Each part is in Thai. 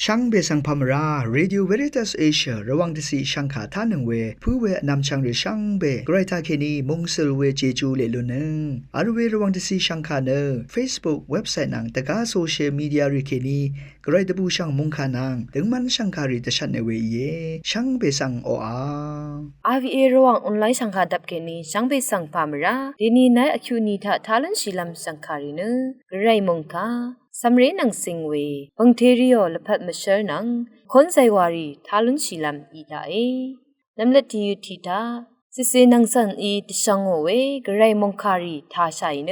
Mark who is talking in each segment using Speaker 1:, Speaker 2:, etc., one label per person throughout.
Speaker 1: ช่างเบสังพามราเรดิโอเวริตัสเอเชียระวังที่สีช่างขาท่านึงเวผู้เวนำช่างเรช่างเบไกรทาเคนีมงสลเวเจจูเลลุนึงอาร์เวระวังที่สีช่างขาเนอ Facebook เว็บไซต์นังตะกาโซเชียลมีเดียริเคนีไกรตะบูช่างมงขานังถึงมันช่างขาริตชันเนเวเยช่างเบสังโออา
Speaker 2: RVA ระวังออนไลน์ช่างขาดับเคนีช่างเบสังพามราดีนีนายอคิวนีทาทาลันชิลัมช่างขารินึไกรมงคาสำเร็จนังสิงเวบังเทริโอละพัดมาเชอร์นังคนใจวารีทาลุนชิลัมอีตาเอลำเล็ดที่อยู่ที่ตาสิเซนังสันอีติช่างโอเวกระไรมงคารีทาชัยเน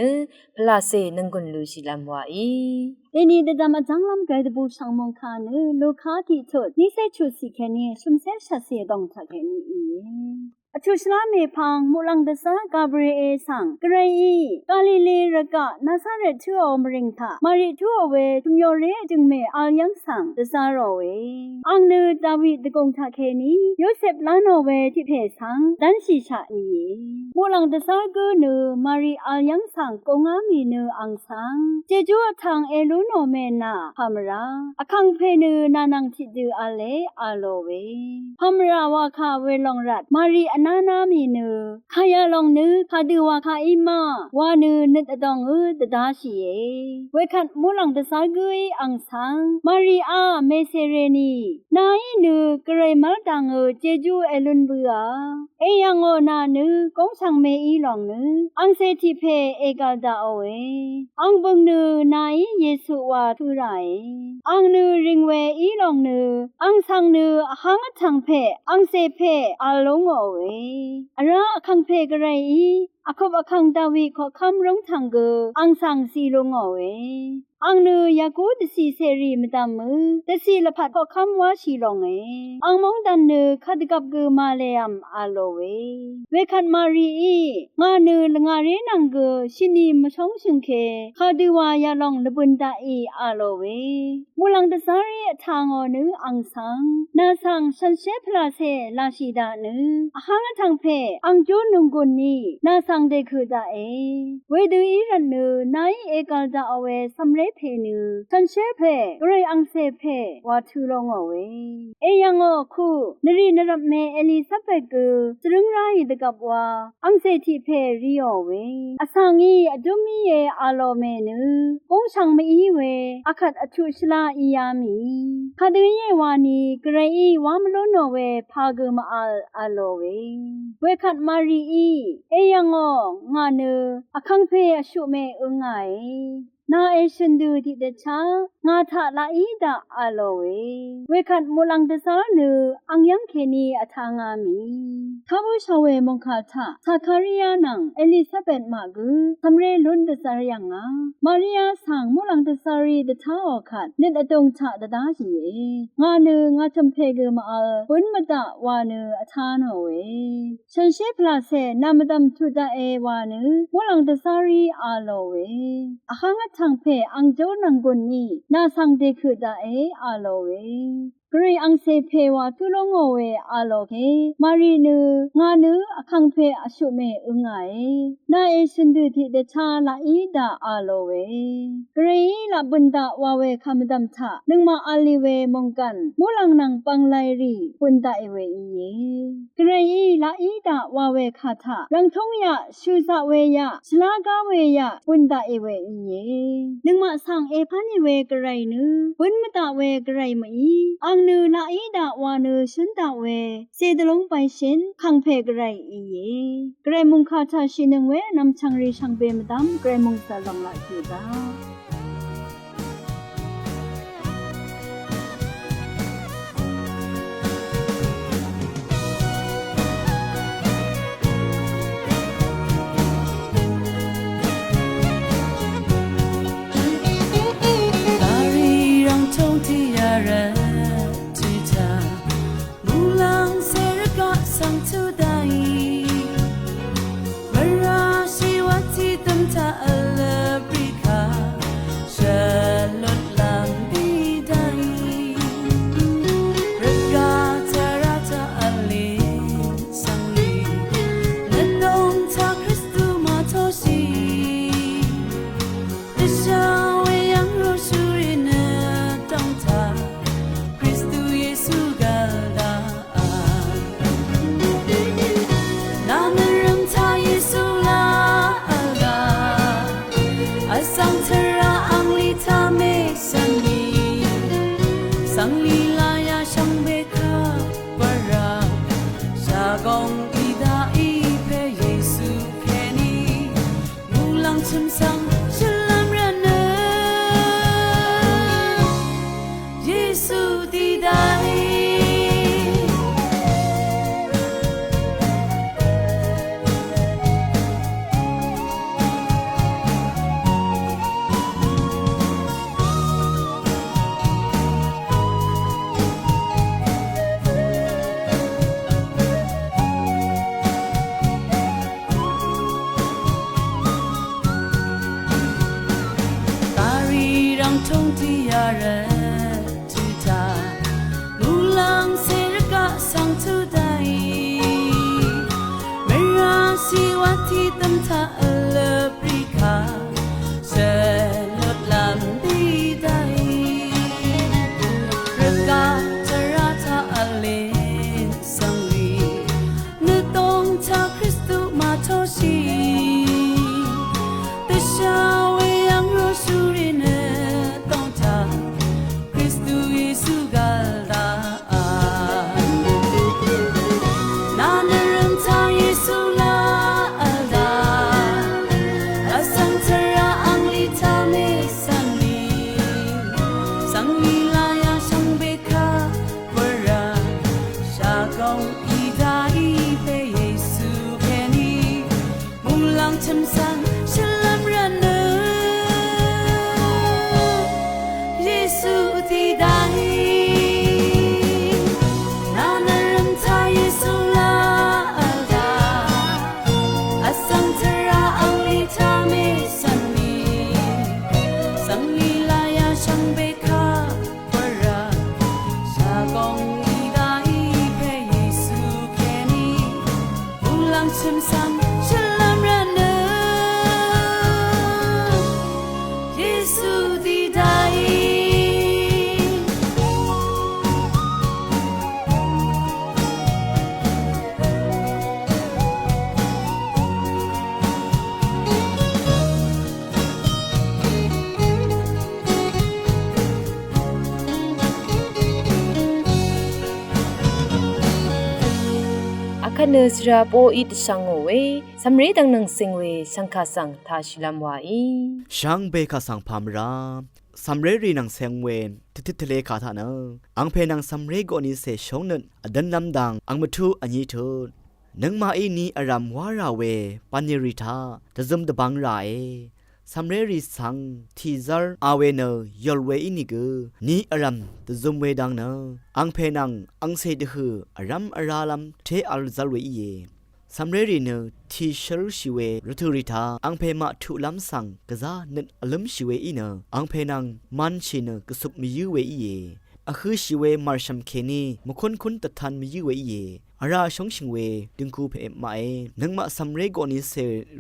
Speaker 2: พลาเซนังกุนลูชิลัมวาอี
Speaker 3: เดนีเดดามาจังลำไกดบูช่างมงคาเนลูกค้าที่ชดนิเซชุสิแค่นี้ชุมเซชัดเสียดองทักแค่นี้อีอชุชลาเมพังมุลังเดซากาเบรีเอสังกรอีกาลิเลรกะนาซาเรชัวอมริงทามาริทัวเวทุมโยเรจึงเมอายังสังเดซาโรเวอังเนดาวิดกงทักแค่นี้โยเซฟลานโนเวที่เพสังดันชิชาอีมุลังเดซาเกเนมาริอายังสังกงอามีเนอังสังเจจูทางเอลุโนเมนาพามราอคังเพเนนานังทิดูอาเลอาโลเวพามราวาคาเวลองรัดมารินานามีเนขายาลองนึคาดูวาคาอิมาวานึนึดดองตดาชีเอเวคันมุลังตะซากุยอังสังมาริอาเมเซเรนีนายนึกระไรมัลตังเจจูเอลุนบัวเอยังโอนานึกงสังเมอีลองนึอังเซทิเพเอกาลดาโอเออังบังนึนายเยซูวาทุไรอังนึริงเวอีลองนึอังสังนึหังทังเพอังเซเพอาลงโอเวอาระคังเพกไรอีอคบอคังดาวิขอคำร้องทังเกอังสังสีลงเอาเวอังเนยากูดสีเสรีมตามมือแต่สีละพัดขอคำว่าชีลงเออังมองดันเนคัดกับเกมาเลยมอาโลเวเวคันมารีอีงาเนลงาเรนังเกชินีมชงชิงเคคาดิวายาลองลบุนตาอีอาโลเวมูลังตะซารีทางอเนอังสังนาสังฉันเชพลาเซลาชิดาเนหังทังเพอังจูนุงกุนีนาสังเดคือดาเอเวดูอีรันเนนายเอกาลดาเอาเวสำเร็จเพนูฉันเชเพกรอังเซเพวาทูลงเอาเวเอยังอคูนรีนรับเมเอลิซาเบกสรึงไรดกับว่าอังเซทิเพริโอเวอสังอีอดุมีเยอาโลเมนูกงชังมีเวอคัดอชุชลาอียามีคาดือเยวานีกรอีวามโลโนเวพาเกมาอาโลเวเวคัดมารีอีเอยังงาเนอคังเพอชุเมไงนาเอชันดูที่เดชางาทาลาอีดาอาโลเวเวคันมูลังเดซาเนอังยังเคนีอทางามีท้าบุชาเวมงคาทาซาคาริยานังเอลิซาเบธมากุทำเรลุนเดซาริยังามาริยาสังมูลังเดซารีเดท้าออกขัดเนตอดงชะดดาจีงาเนงาจำเพเกมาอัลปุนมตะวาเนอทานเวฉันเชพลาเซนามดัมทุดาเอวาเนมูลังเดซารีอาโลเวอหังทังเพอังโจนังกุนนีนาสังเดคือดาเออาโลเวกรีอังเซเพวาทุลงโอเวอาโลเกมารีนูงานูอคังเพอชุเมไงนาเอชันดูที่เดชาลาอีดาอาโลเวกรีลาบุนดาวาเวคำดัมทะนึงมาอาลีเวมงกันมูลังนังปังไลรีบุนดาเอเวอีเยกรีลาอีดาวาเวคาทะรังทงยะชูซาเวยะสลากาเวยะบุนดาเอเวอีเยนึงมาสังเอพันเวกไรนูบุนมตาเวกไรมาอีอังนูลาอีดาวานูชุนตาเวเซดลงไปชินคังเพกไรอีเยกไรมุงคาทาชินึงเวนำชังรีชังเบมดามกไรมุงสลังละคิดา
Speaker 4: 桑里拉呀上贝卡巴拉，沙公伊达伊佩耶稣看你，木浪沉上是浪人呢，耶稣的大爱。冲提亚人知他，木浪塞日嘎桑图代，没让希望提等他了比卡，塞勒兰比代，日嘎这让他阿林桑里，你懂他基督马头西，的小为羊肉树林呢。沉上是浪人呢，耶稣的大爱，那男人他耶稣拉达，阿桑特拉昂里他没山里，桑里拉呀上贝卡巴拉，沙公伊达伊佩耶稣看你，木浪沉上是浪人呢。
Speaker 2: ခနစရာပိုဣတဆောင်ဝေစမရီတန်နန်စင်ဝေစံခါဆန်သာရှိလမ်ဝါဤ
Speaker 5: ช่างเบคาสังพามราสัมเรรีนังเซงเวนทิทะเลคาทานะอังเพนังสัมเรโกนิเซชงนันอดันนำดังอังมทุอัญญีทุนังมาอีนีอารามวาราเวปัญญริธาตะซุมตะบังไรสัมเรรีสังทีซาร์อาเวเนยอลเวอินิกนีอารามตะซุมเวดังเนอังเพนังอังเซดหืออารามอาราลัมเทอัลซัลเวอีเยสัมเรรีเนทีชลชิเวรุทุริธาอังเพมาทุลัมสังกะซาเนนอลัมชิเวอีเนอังเพนังมันชิเนกสุบมิยูเวอีเยอะคือชิเวมาร์ชัมเคนีมคุนคุนตะทันมิยูเวอีเยอาราชงชิงเวดึงคูเพมมาเอนังมาสัมเรโกนิเซ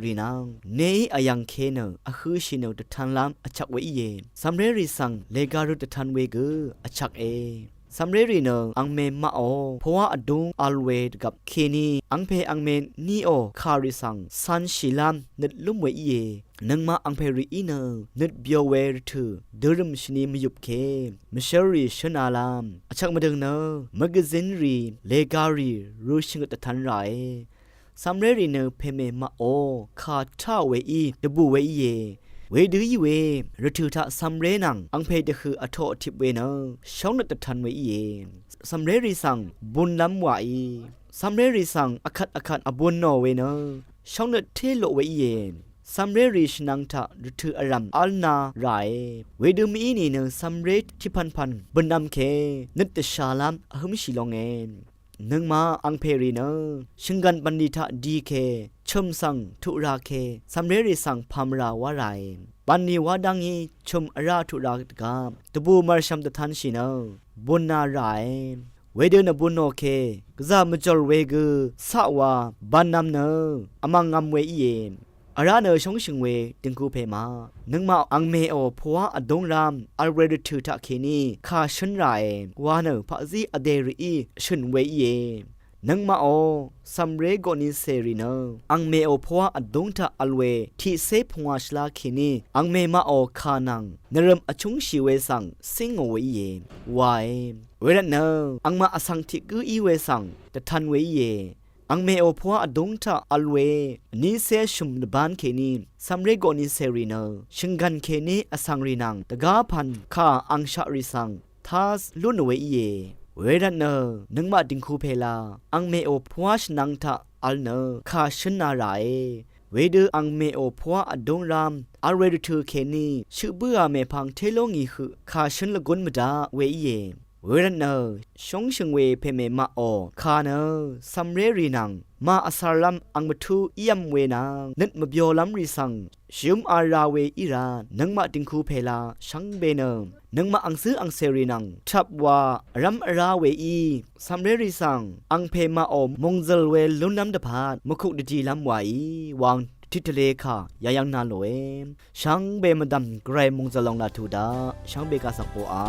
Speaker 5: รีนางเนยอายังเคเนอะคือชิเนตะทันลามอะชักเวอีเยสัมเรรีสังเลการุตะทันเวกอะชักเอสัมเรรีเนอังเมมาโอเพราะว่าอดุงอัลเวดกับเคนีอังเพอังเมนีโอคาริสังซันชิลามนึดลุ่มเวอีเยนังมาอังเพรีอีเนนึดเบียวเวรถือเดริมชนีมยุบเคมิเชลรีชนาลามอชักมาดึงเนแมกซินรีเลการีรูชิงตะทันไรสัมเรรีเนเพเมมาโอคาทาเวอีดบูเวอีเยเวดือเวรถือทะสัมเรนังอังเพเดคืออโททิเวเนช่องนัตทันเวอีเยสัมเรรีสังบุญล้ำไหวสัมเรรีสังอคัดอบุญโนเวเนช่องนัตเทโลเวอีเยสัมเรรีชนังทะรถืออรัมอัลนาไรเวดือมีนี่เนสัมเรทิพันบุญนำเคนัตชาลามอหมชิลองเงนังมาอังเพรีเนชิงกันบันดิทะดีเคชมสังทุราเคสัมเรรีสังพามราวะไรปันนีวาดังยีชมอาราทุรากกาตบูมารชัมตะทันชินบุญนาไรเวเดนบุญโอเคกะซามจอลเวกสะวาบันนำเนอมังงำเวอีเยอาราเนชงชิงเวติงกูเพมานังมาอังเมโอพัวอดงรามอัลเรดถือทะเคนีคาชนไรวาเนพะซีอเดรีชุนเวอีเย นังมาโอซัมเรโกนิเซรีเนอังเมโอพวาอดงทาอัลเวที่เซพงวาชลาคินีอังเมมาโอคานังนรมอชุงชิเวสังสิงโอเวเยวายเวรเนอังมาอสังทิกุอีเวสังตะทันเวเยอังเมโอพวาอดงทาอัลเวนิเซชุมดบานเคนีซัมเรโกนิเซรีเนชิงกันเคนีอสังรีนังตะกาพันคาอังชาริสังทาสลุนเวเยเวรันเนนึงมาดิงคูเพลาอังเมโอพวาชนังทะอัลเนคาชนาไรเวเดอังเมโอพวาอดงรามอาเรดทูเคนีชื่อเบื่อเมพังเทโลงีคือคาชนละกุนมดาเวเยเวรันเนชงชงเวเพเมมาโอคาเนซัมเรรีนังมาอาซาลัมอังมทูเยัมเวนังนึดมบยอลัมริสังชิมอาราเวอิรานังมาดิงคูเพลาชังเบเนนังมาอังซื้ออังเซรีนังทับว่ารัมอาราเวอีซัมเรริสังอังเพมาโอมงเซลเวลุนน้ำดพาดมคุดจีลัมไววางทิทะเลค่ะยายังนาโลเอชังเบมดำไกรมงจะลองนาทูดาชังเบกาสักโปอา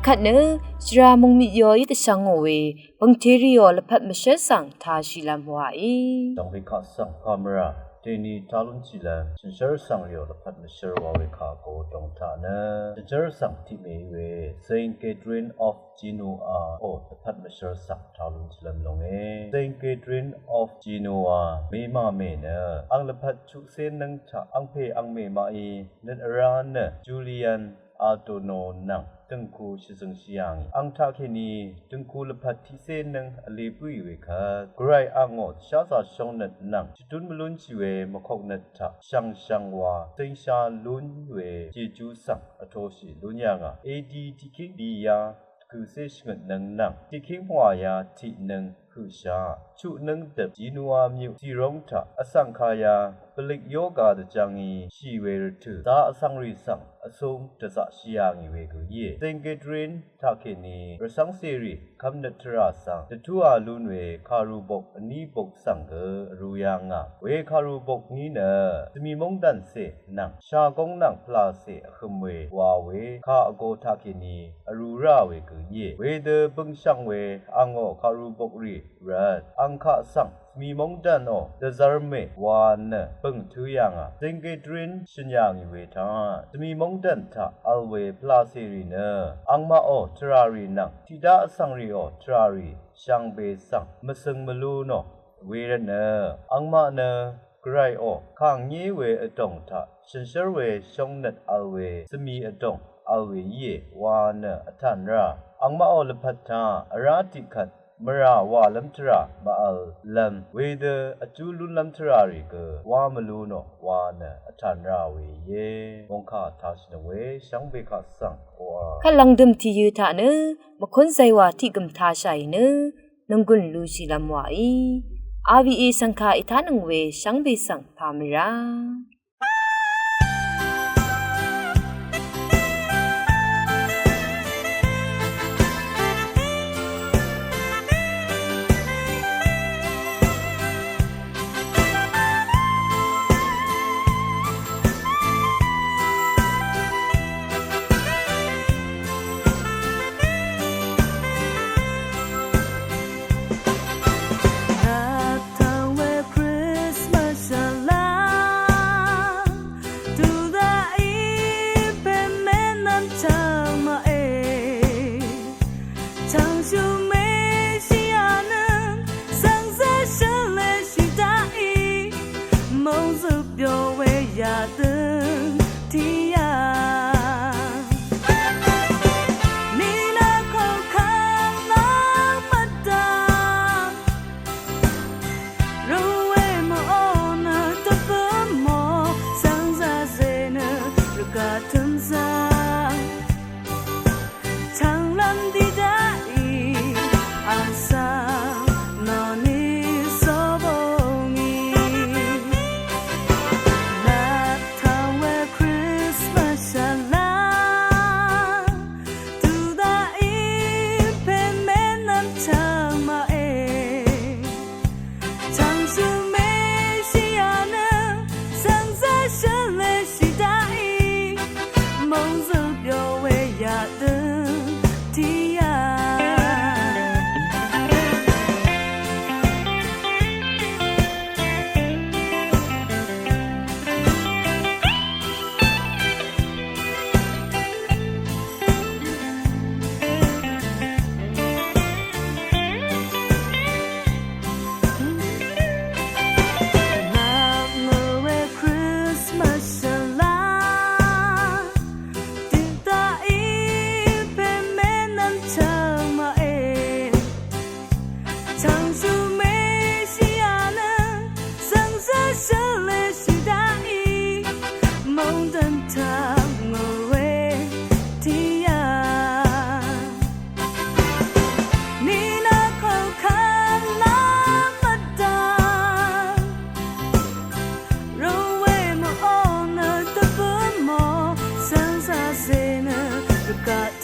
Speaker 2: ขัดเนจรามงมิยอยตะชังโอเวบังเทริโอละพัดมะเชสังทาชิลัมวาอี
Speaker 6: 当被卡上帕梅拉，对你讨论起来，真是上了的帕梅什尔瓦维卡沟通他呢，真是上提美为 Saint Catherine of Genoa 哦，的帕梅什尔上讨论起来龙诶 ，Saint Catherine of Genoa 美马美呢，昂了帕出现能查昂佩昂美马伊，那阿呢 Julian Ardono 能。ตึงคูชิซึงชิยังอังทาเคนีตึงคูลพัดที่เซนึงอลีปุยเวคากรายอังอดชาซาชงนัดนังจิตุนมลุนชิเวมคกนัดทะชังวาเซงชาลุนเวเจจูสังอโทชิลุนยังอ่ะ AD ที่คิงดียาคือเซชงนังนังที่คิงหัวยาที่นึงคือชาชุนึงเด็บจีนัวมิวสีรงทะอสังขายาปลิกโยกาดจังอีชีเวรถือตาอสังริสังอสงตะสะชียางอีเวกุเยเซงเกตรินทาเคนีระสังเสรีคำนัทราสังตะทัวลุนเวคารูบกอนีบกสังเกรูยางะเวคารูบกนี้เนสมีมงดันเสนังชากงนังพลาเสขมเววาเวคาอโกทาเคนีอรูราเวกุเยเวเดบึงชังเวอังโอคารูบกรีรัดอังคาสังมีมงดันโอเดซาร์เมวานเนปึงทุยังอ่ะเซงเกตรินชินยังอีเวทามีมงดันทะอัลเวพลาเซรีเนอังมาโอทรารีนังทิดาสังรีโอทรารีช่างเบสังมซึงมลูโนเวรเนอังมาเนกรายโอข้างนี้เวอดงทะชินเชเวชงนัดอัลเวสมีอดงอัลเวเยวานเนอทันราอังมาโอลพัทธาอราติขัดมราวาลัมทรามาอัลลัมเวเดอจูลุลัมทราริกวามลูโนวานะอทันราเวเยมงคาทาชนเวชังเบคาสังวา
Speaker 2: ขลังดึมที่ยืทะเนมคนใจว่าที่กำทาชัยเนนงกุลลูชิลัมวาอีอาวีเอสังคาอิทานังเวชังเบสังพามรา
Speaker 4: got